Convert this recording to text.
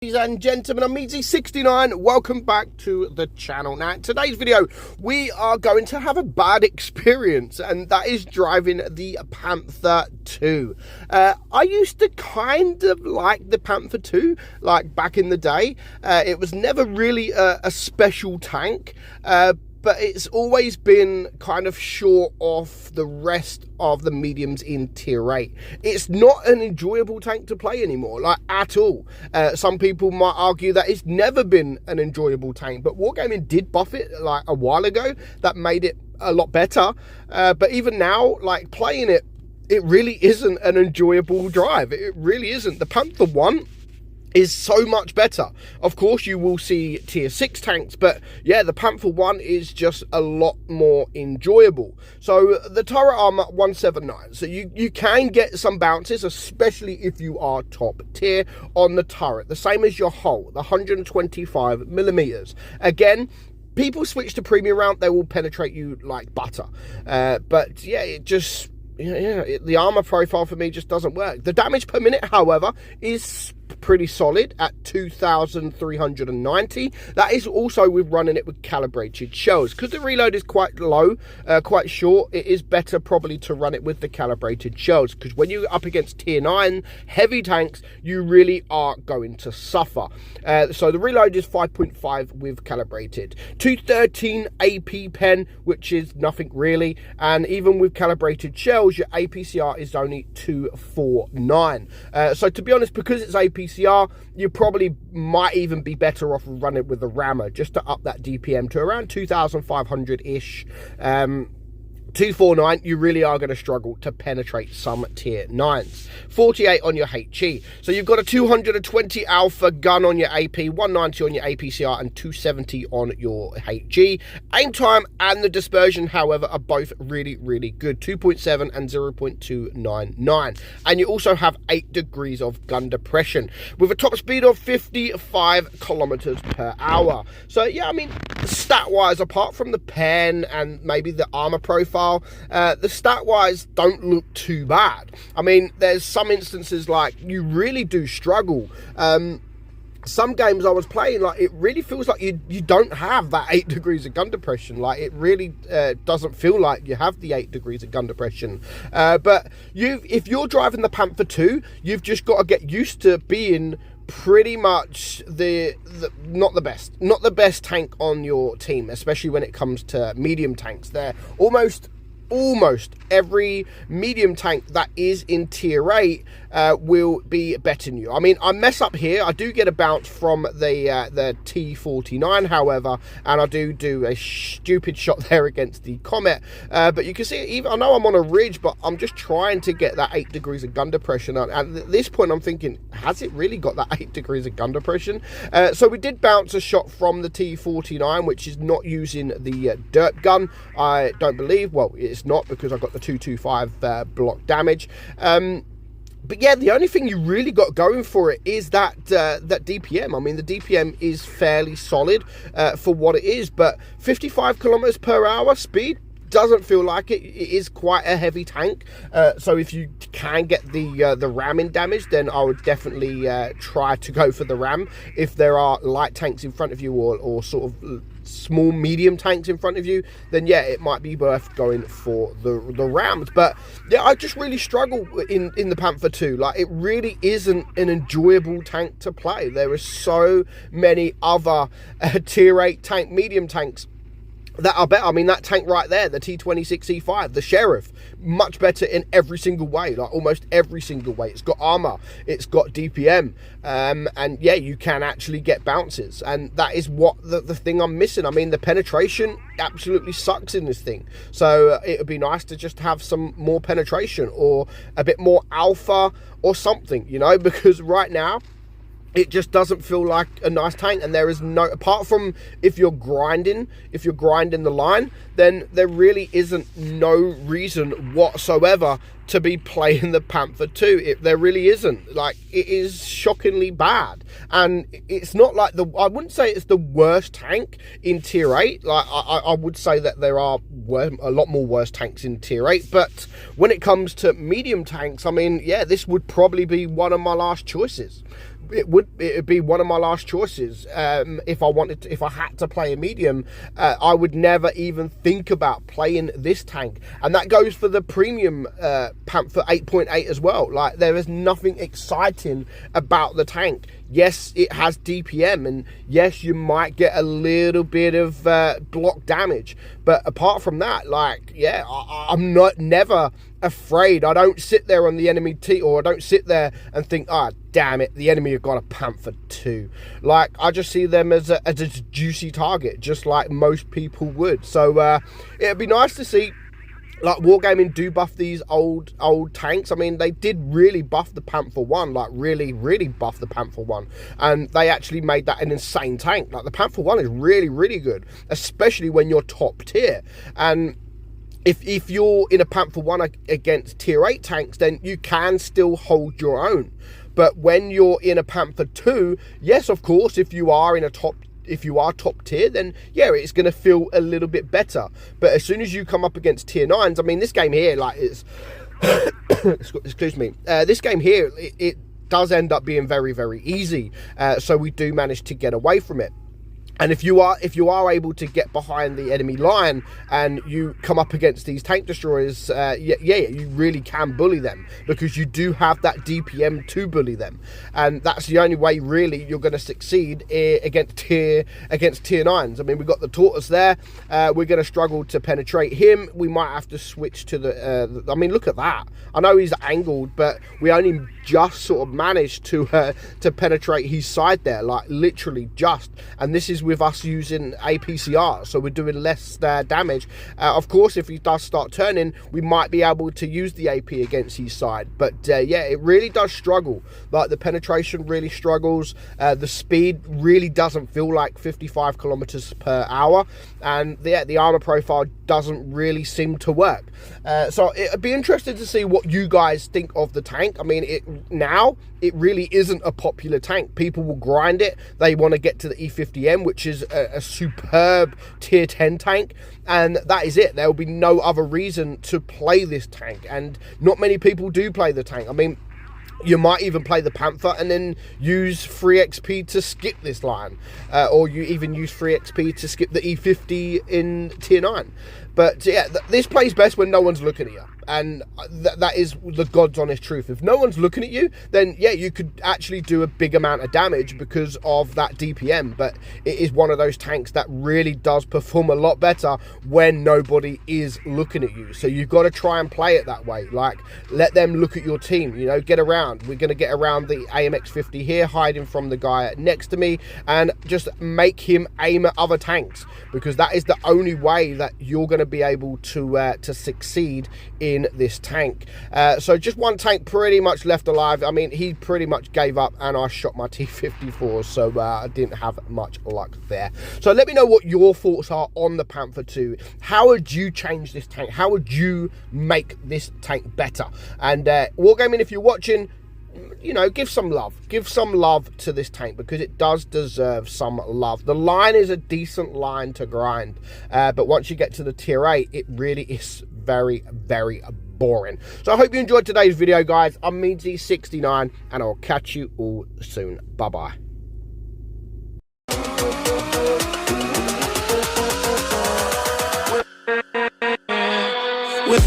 Ladies and gentlemen, I'm meadsy69. Welcome back to the channel. Now, in today's video, we are going to have a bad experience, and that is driving the Panther II. I used to kind of like the Panther II, like back in the day. It was never really a special tank, but it's always been kind of short of the rest of the mediums in tier 8. It's not an enjoyable tank to play anymore, like at all. Some people might argue that it's never been an enjoyable tank, but Wargaming did buff it like a while ago. That made it a lot better. But even now, like playing it, it really isn't an enjoyable drive. It really isn't. The Panther I is so much better. Of course, you will see tier 6 tanks, but yeah, the Panther I is just a lot more enjoyable. So the turret armor 179, so you can get some bounces, especially if you are top tier on the turret, the same as your hull, the 125 millimeters. Again, people switch to premium round, they will penetrate you like butter, but yeah, it just the armor profile for me just doesn't work. The damage per minute, however, is pretty solid at 2,390. That is also with running it with calibrated shells. Because the reload is quite low, quite short, it is better probably to run it with the calibrated shells, because when you're up against tier 9 heavy tanks, you really are going to suffer. So the reload is 5.5 with calibrated, 213 AP pen, which is nothing really, and even with calibrated shells, your APCR is only 249. So to be honest, because it's APCR, you probably might even be better off running it with the rammer, just to up that DPM to around 2,500-ish. 249, you really are going to struggle to penetrate some tier 9s. 48 on your HE. So you've got a 220 alpha gun on your AP, 190 on your APCR, and 270 on your HE. Aim time and the dispersion, however, are both really, really good. 2.7 and 0.299. And you also have 8 degrees of gun depression, with a top speed of 55 kilometers per hour. So yeah, I mean, stat-wise, apart from the pen and maybe the armor profile, the stat-wise don't look too bad. I mean, there's some instances like you really do struggle. Some games I was playing, like it really feels like you don't have that 8 degrees of gun depression. Like it really doesn't feel like you have the 8 degrees of gun depression. But if you're driving the Panther II, you've just got to get used to being pretty much not the best tank on your team, especially when it comes to medium tanks. They're almost every medium tank that is in tier 8 will be better than you. I mean, I mess up here. I do get a bounce from the T49, however, and I do a stupid shot there against the Comet. But you can see, even I know I'm on a ridge, but I'm just trying to get that 8 degrees of gun depression. And at this point, I'm thinking, has it really got that 8 degrees of gun depression? So we did bounce a shot from the T49, which is not using the dirt gun, I don't believe. Well, it's not, because I've got the 225 block damage. But yeah, the only thing you really got going for it is that DPM. I mean, the DPM is fairly solid for what it is, but 55 kilometers per hour speed doesn't feel like it. It is quite a heavy tank. So if you can get the ramming damage, then I would definitely try to go for the ram. If there are light tanks in front of you, or sort of small medium tanks in front of you, then yeah, it might be worth going for the rams. But yeah, I just really struggle in the Panther II. Like, it really isn't an enjoyable tank to play. There are so many other tier 8 tank medium tanks that are better. I mean, that tank right there, the T26E5, the Sheriff, much better in every single way, like almost every single way. It's got armor, it's got DPM, and yeah, you can actually get bounces, and that is what the thing I'm missing. I mean, the penetration absolutely sucks in this thing, so it would be nice to just have some more penetration, or a bit more alpha or something, you know, because right now it just doesn't feel like a nice tank. And there is no, apart from if you're grinding the line, then there really isn't no reason whatsoever to be playing the Panther II. There really isn't. Like, it is shockingly bad, and it's not like I wouldn't say it's the worst tank in tier 8. Like, I would say that there are a lot more worse tanks in tier 8, but when it comes to medium tanks, I mean, yeah, this would probably be one of my last choices. it'd be one of my last choices. If I had to play a medium, I would never even think about playing this tank, and that goes for the premium Panther 8.8 as well. Like, there is nothing exciting about the tank. Yes, it has DPM, and yes, you might get a little bit of block damage, but apart from that, like, yeah, I'm never afraid. I don't sit there on the enemy team, or I don't sit there and think, ah, oh, damn it, the enemy have got a Panther II. Like, I just see them as a juicy target, just like most people would. So it'd be nice to see, like, Wargaming do buff these old tanks. I mean, they did really buff the Panther 1, like really buff the Panther 1, and they actually made that an insane tank. Like, the Panther 1 is really good, especially when you're top tier. And if you're in a Panther 1 against tier 8 tanks, then you can still hold your own. But when you're in a Panther 2, yes, of course, if you are top tier, then yeah, it's going to feel a little bit better. But as soon as you come up against tier 9s, I mean, this game here, like, it's excuse me, this game here, it does end up being very easy. So we do manage to get away from it. And if you are able to get behind the enemy line and you come up against these tank destroyers, yeah, you really can bully them, because you do have that DPM to bully them, and that's the only way really you're going to succeed against tier 9s. I mean, we've got the Tortoise there. We're going to struggle to penetrate him. We might have to switch to the. I mean, look at that. I know he's angled, but we only just sort of managed to penetrate his side there, like literally just. And this is with us using APCR, so we're doing less damage. Of course, if he does start turning, we might be able to use the AP against his side, but yeah, it really does struggle. Like, the penetration really struggles. The speed really doesn't feel like 55 kilometers per hour, and the armor profile doesn't really seem to work. So it'd be interesting to see what you guys think of the tank. I mean, it really isn't a popular tank. People will grind it. They want to get to the E50M, which is a superb tier 10 tank, and that is it. There will be no other reason to play this tank, and not many people do play the tank. I mean, you might even play the Panther and then use free XP to skip this line, or you even use free XP to skip the E50 in tier 9. But yeah, this plays best when no one's looking at you, and that is the God's honest truth. If no one's looking at you, then yeah, you could actually do a big amount of damage because of that DPM. But it is one of those tanks that really does perform a lot better when nobody is looking at you. So you've got to try and play it that way. Like, let them look at your team, you know, get around. We're going to get around the AMX-50 here, hiding from the guy next to me, and just make him aim at other tanks, because that is the only way that you're going to be able to succeed in this tank. So just one tank pretty much left alive. I mean, he pretty much gave up, and I shot my T-54, so I didn't have much luck there. So let me know what your thoughts are on the Panther II. How would you change this tank? How would you make this tank better? And Wargaming, if you're watching, you know, give some love to this tank, because it does deserve some love. The line is a decent line to grind, but once you get to the tier 8, it really is very boring. So I hope you enjoyed today's video, guys. I'm meadsyreplays, and I'll catch you all soon. Bye bye. With